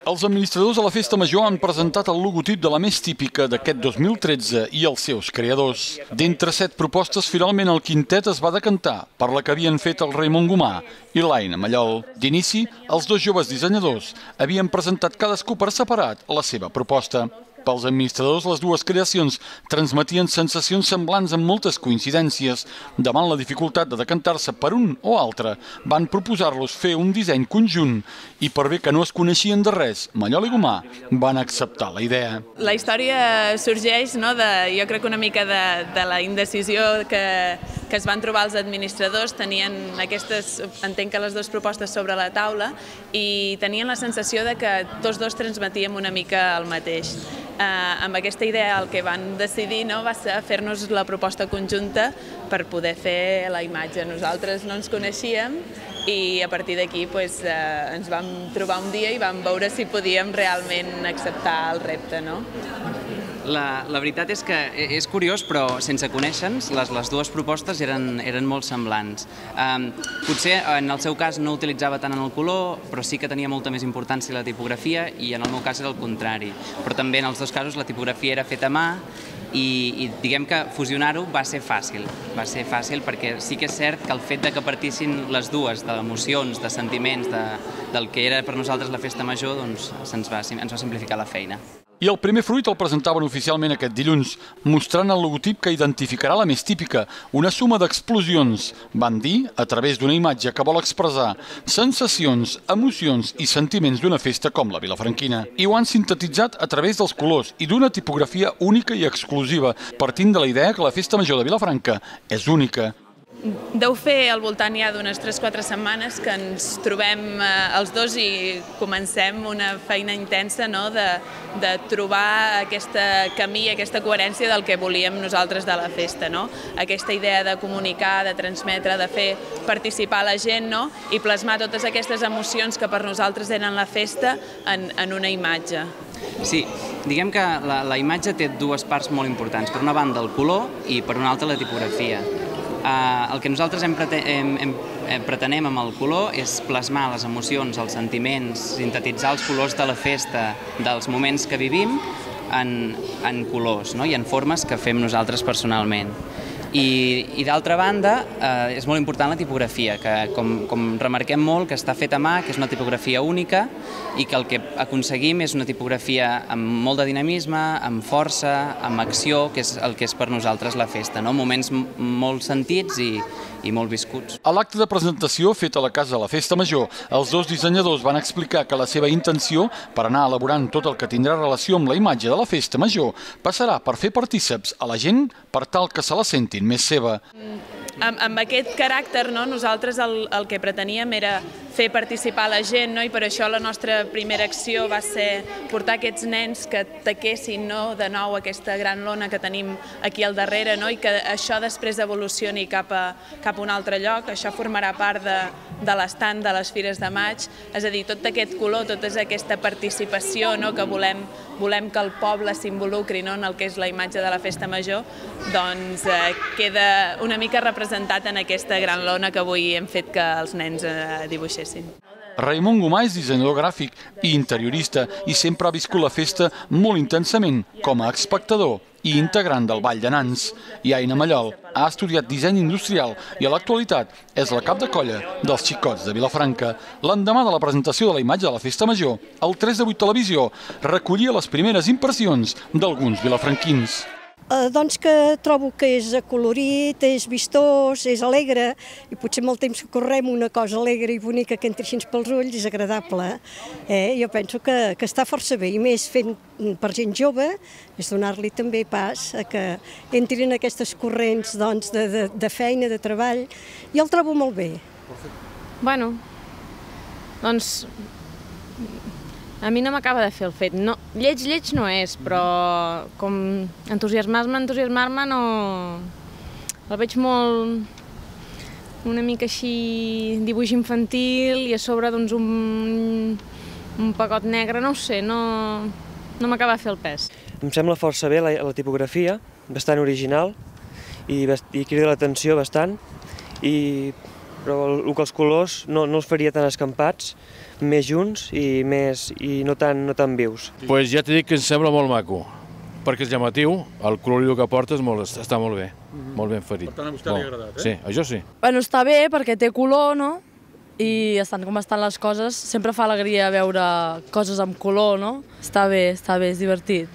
Els administradors de la Festa Major han presentat el logotip de la més típica d'aquest 2013 i els seus creadors. D'entre 7 propostes, finalment el quintet es va decantar per la que havien fet el Raimon Gomà i l'Aina Mallol. D'inici, els dos joves dissenyadors havien presentat cadascú per separat la seva proposta. Pels administradors, les dues creacions transmetien sensacions semblants amb moltes coincidències. Davant la dificultat de decantar-se per un o altre, van proposar-los fer un disseny conjunt i per bé que no es coneixien de res, Mallol i Gomà van acceptar la idea. La història sorgeix, jo crec una mica de la indecisió que es van trobar els administradors. Tenien entenc que les dues propostes sobre la taula i tenien la sensació de que tots dos transmetíem una mica el mateix. Amb aquesta idea el que van decidir va ser fer-nos la proposta conjunta per poder fer la imatge. Nosaltres no ens coneixíem i a partir d'aquí ens vam trobar un dia i vam veure si podíem realment acceptar el repte. La veritat és que és curiós, però sense conèixer-nos, les dues propostes eren molt semblants. Potser en el seu cas no utilitzava tant en el color, però sí que tenia molta més importància la tipografia i en el meu cas era el contrari. Però també en els dos casos la tipografia era feta a mà i diguem que fusionar-ho va ser fàcil. Va ser fàcil perquè sí que és cert que el fet que partissin les dues d'emocions, de sentiments, del que era per nosaltres la Festa Major, doncs ens va simplificar la feina. I el primer fruit el presentaven oficialment aquest dilluns, mostrant el logotip que identificarà la més típica, una suma d'explosions, van dir, a través d'una imatge que vol expressar sensacions, emocions i sentiments d'una festa com la vilafranquina. I ho han sintetitzat a través dels colors i d'una tipografia única i exclusiva, partint de la idea que la Festa Major de Vilafranca és única. Deu fer al voltant ja d'unes 3-4 setmanes que ens trobem els dos i comencem una feina intensa de trobar aquest camí, aquesta coherència del que volíem nosaltres de la festa. Aquesta idea de comunicar, de transmetre, de fer participar la gent i plasmar totes aquestes emocions que per nosaltres eren la festa en una imatge. Sí, diguem que la imatge té dues parts molt importants. Per una banda el color i per una altra la tipografia. El que nosaltres pretenem amb el color és plasmar les emocions, els sentiments, sintetitzar els colors de la festa, dels moments que vivim en colors i en formes que fem nosaltres personalment. I d'altra banda, és molt important la tipografia, que com remarquem molt, que està feta a mà, que és una tipografia única i que el que aconseguim és una tipografia amb molt de dinamisme, amb força, amb acció, que és el que és per nosaltres la festa. Moments molt sentits i molt viscuts. A l'acte de presentació fet a la Casa de la Festa Major, els dos dissenyadors van explicar que la seva intenció per anar elaborant tot el que tindrà relació amb la imatge de la Festa Major passarà per fer partíceps a la gent per tal que se la sentin més seva. Amb aquest caràcter, nosaltres el que preteníem era fer participar la gent i per això la nostra primera acció va ser portar aquests nens que taquessin de nou aquesta gran lona que tenim aquí al darrere i que això després evolucioni cap a un altre lloc. Això formarà part de l'estand de les Fires de Maig, és a dir, tot aquest color, tota aquesta participació que volem que el poble s'involucri en el que és la imatge de la Festa Major, doncs queda una mica representat en aquesta gran lona que avui hem fet que els nens dibuixessin. Raimon Gomà és dissenyador gràfic i interiorista i sempre ha viscut la festa molt intensament com a espectador i integrant del Ball de Nans. I Aina Mallol ha estudiat disseny industrial i a l'actualitat és la cap de colla dels Xicots de Vilafranca. L'endemà de la presentació de la imatge de la Festa Major, el 3 de 8 Televisió recollia les primeres impressions d'alguns vilafranquins. Doncs que trobo que és acolorit, és vistós, és alegre i potser amb el temps que correm una cosa alegre i bonica que entri així pels ulls és agradable. Jo penso que està força bé i més fent per gent jove és donar-li també pas a que entrin aquestes corrents de feina, de treball i el trobo molt bé. Bueno, doncs a mi no m'acaba de fer el fet. Lleig no és, però com entusiasmar-me no... El veig molt una mica així dibuix infantil i a sobre doncs un pegot negre, no ho sé, no m'acaba de fer el pes. Em sembla força bé la tipografia, bastant original i crida l'atenció bastant i però el que els colors no els faria tan escampats, més junts i no tan vius. Doncs ja t'he dit que em sembla molt maco, perquè és llamatiu, el coloriu que porta està molt bé, molt ben ferit. Per tant, a vostè li ha agradat, Sí, a jo sí. Bueno, està bé perquè té color, no? I estan com estan les coses, sempre fa alegria veure coses amb color, no? Està bé, és divertit.